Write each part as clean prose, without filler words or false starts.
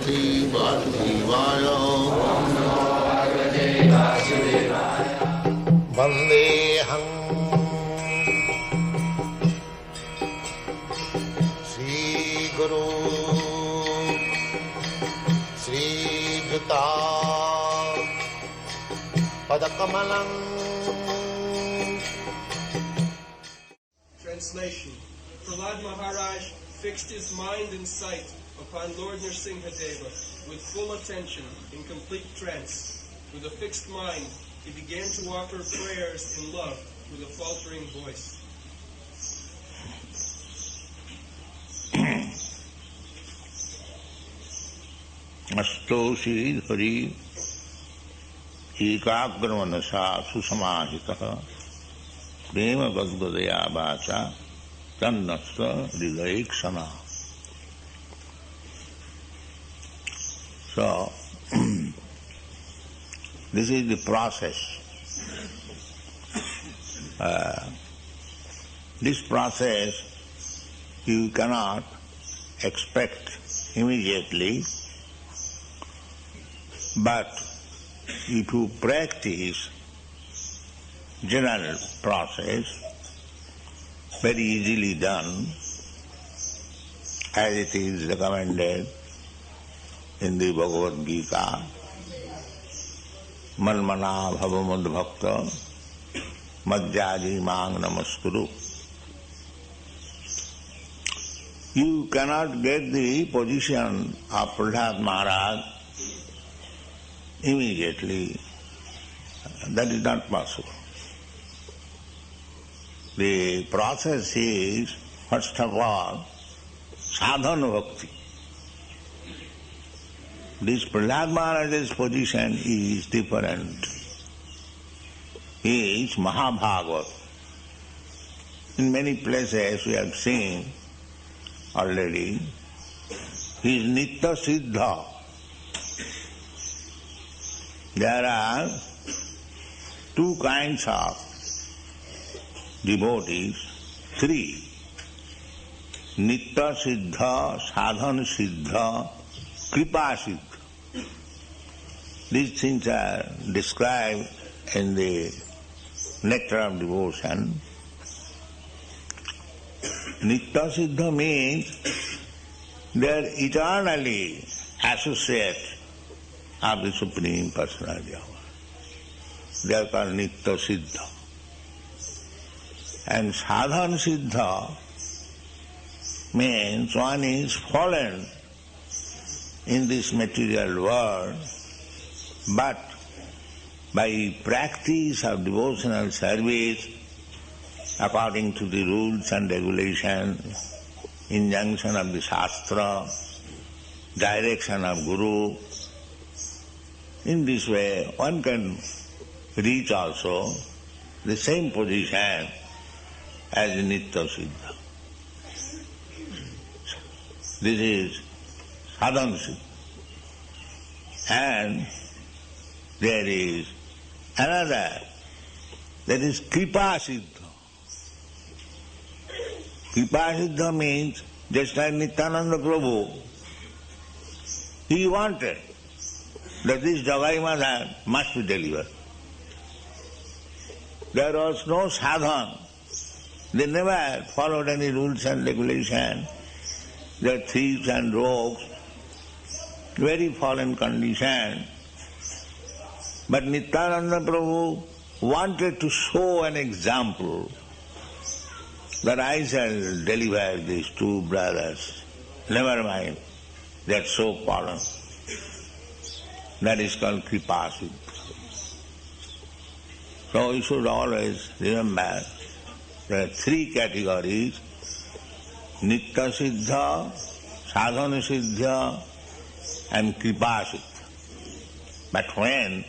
Bhagavate Vasudevaya. Vandeham Sri Guru Sri Juta Padakamalam. Translation. Prahlad Maharaj fixed his mind and sight upon Lord Nrsimhadeva with full attention in complete trance. With a fixed mind, he began to offer prayers in love with a faltering voice. Astoshi Hari Ekagramanasa Susamahita Prema Gadgadaya Vacha Tannasta Hridayikshana. So, this is the process. This process you cannot expect immediately, but if you practice general process, very easily done, as it is recommended in the Bhagavad-gita, Manmana bhavamad bhakta madhyaji mang namaskuru. You cannot get the position of Prahlad Maharaj immediately. That is not possible. The process is, first of all, sadhana bhakti. This Prahlad Maharaj's position is different. He is Mahabhagavat. In many places we have seen already, he is Nitya Siddha. There are two kinds of devotees, three. Nitya Siddha, Sadhana Siddha, Kripa Siddha. These things are described in the Nectar of Devotion. Nitya Siddha means they are eternally associates of the Supreme Personality of God. They are called Nitya Siddha. And Sadhana Siddha means one is fallen in this material world, but by practice of devotional service, according to the rules and regulations, injunction of the Shastra, direction of Guru, in this way one can reach also the same position as Nitya Siddha. This is Sadhana Siddha. And there is another, that is Kripa Siddha. Kripa Siddha means, just like Nityananda Prabhu, he wanted that this Jagai Madhan must be delivered. There was no sadhana. They never followed any rules and regulations. They are thieves and rogues, very fallen condition. But Nityananda Prabhu wanted to show an example that I shall deliver these two brothers. Never mind, they are so fallen. That is called Kripa Siddha. So you should always remember there are three categories: Nitya Siddha, Sadhana Siddha, and Kripa Siddha. But when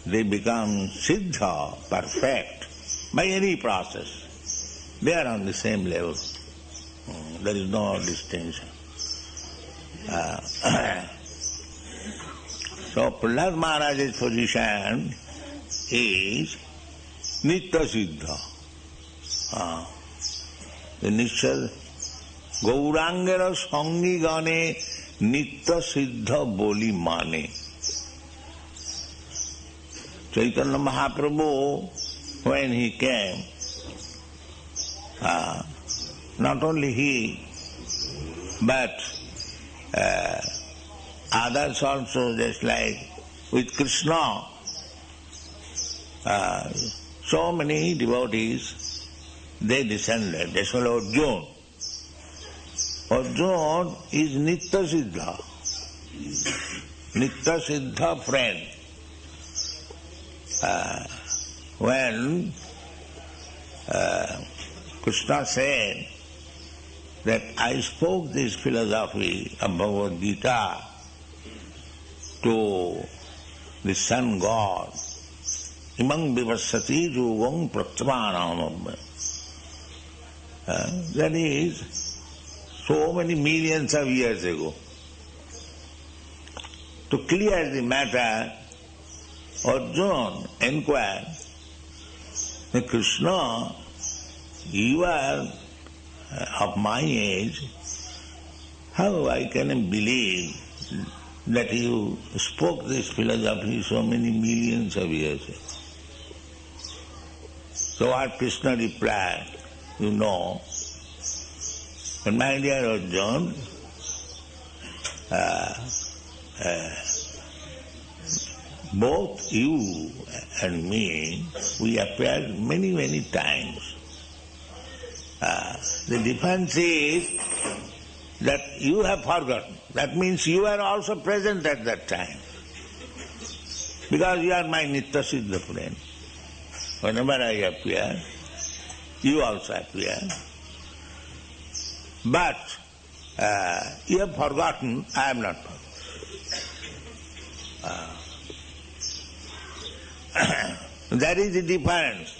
they become Siddha, perfect, by any process, they are on the same level. There is no distinction. So Prahlad Maharaj's position is Nitya Siddha. The Nitya Gaurangera Sangi Gane Nitya Siddha Boli Mane. Chaitanya Mahaprabhu, when he came, not only he, but others also, just like with Krishna, so many devotees, they descended. That's why Arjuna. Arjuna is Nitya Siddha. Nitya Siddha friend. When Krishna said that I spoke this philosophy of Bhagavad-gita to the sun god, imang vivasati jugam pratyamanam. That is so many millions of years ago. To clear the matter, Arjuna inquired, Krishna, you are of my age, how I can believe that you spoke this philosophy so many millions of years ago? So what Krishna replied, you know, and my dear Arjuna, both you and me, we appeared many, many times. The difference is that you have forgotten. That means you are also present at that time. Because you are my Nitya Siddha friend. Whenever I appear, you also appear. But you have forgotten, I have not forgotten. That is the difference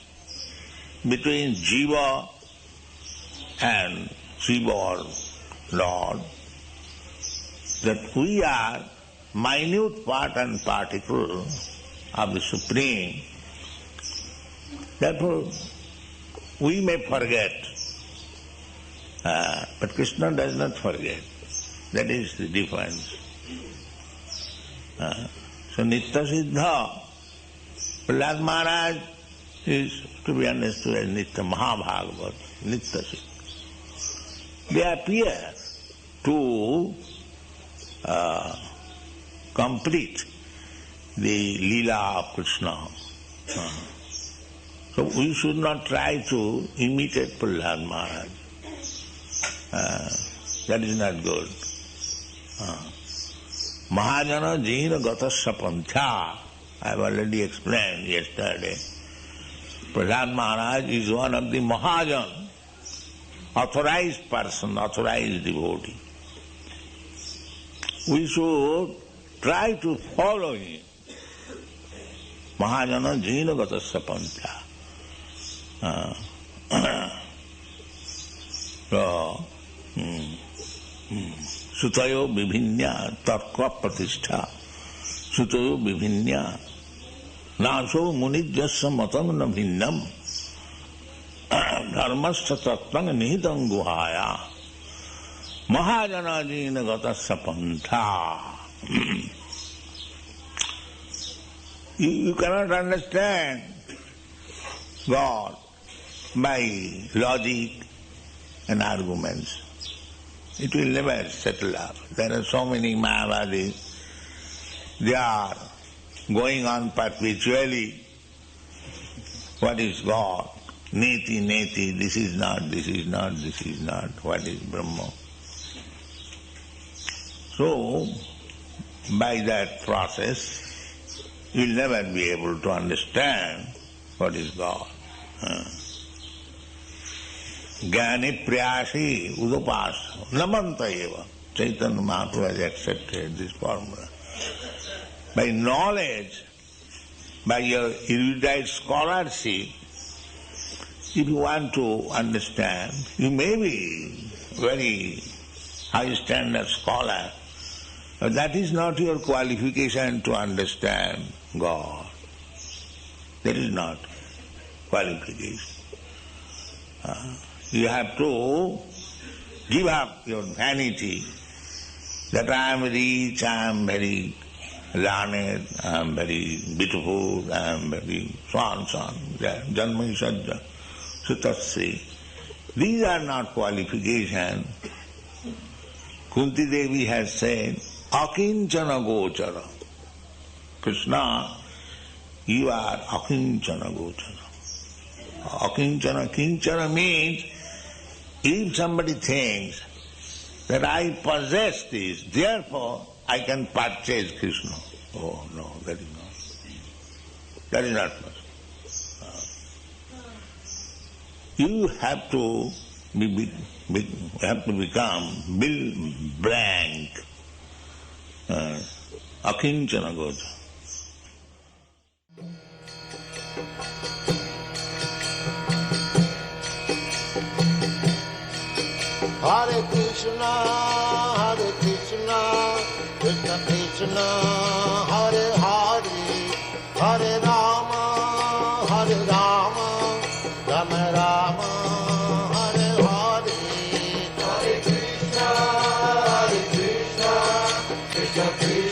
between Jiva and Shiva or Lord, that we are minute part and particle of the Supreme. Therefore, we may forget, but Krishna does not forget. That is the difference. So Nitya Siddha, Prahlad Maharaj is to be understood as Nitya Mahabhagavat, Nitya Siddha. They appear to complete the Leela of Krishna. So we should not try to imitate Prahlad Maharaj. That is not good. Mahajana Jina Gatasya Pantha, I have already explained yesterday. Prahlad Maharaj is one of the Mahajan, authorized person, authorized devotee. We should try to follow him. Mahajana Jina Gatasya Pantha. Sutayo Vibhinya Tarkva Pratishtha. Sutayo Vibhinya Naso Munijyasya Matang na Bhinnam Dharmasya Tattang Nihitang Guhaya Mahajana Jina Gatasya Pantha. You cannot understand God by logic and arguments. It will never settle up. There are so many Mayavadis. They are going on perpetually. What is God? Neti, neti, this is not, this is not, this is not. What is Brahma? So, by that process, you will never be able to understand what is God. Jnani priyasi udupasa namanta eva. Chaitanya Mahaprabhu has accepted this formula. By knowledge, by your erudite scholarship, if you want to understand, you may be very high standard scholar, but that is not your qualification to understand God. That is not qualification. You have to give up your vanity that I am rich, I am very learned, I am very beautiful, I am very so on, so on. Janma Sajja, Sutasri. These are not qualifications. Kunti Devi has said, Akinchana Gochara. Krishna, you are Akinchana Gochara. Akinchana, Kinchana means if somebody thinks that I possess this, therefore I can purchase Krishna. Oh no, that is not possible. You have to become blank. Akinchana Gochara. Hare Krishna, Krishna Krishna, Hare Hare, Hare Rama, Rama Rama, Hare Hare. Hare Krishna, Krishna Krishna.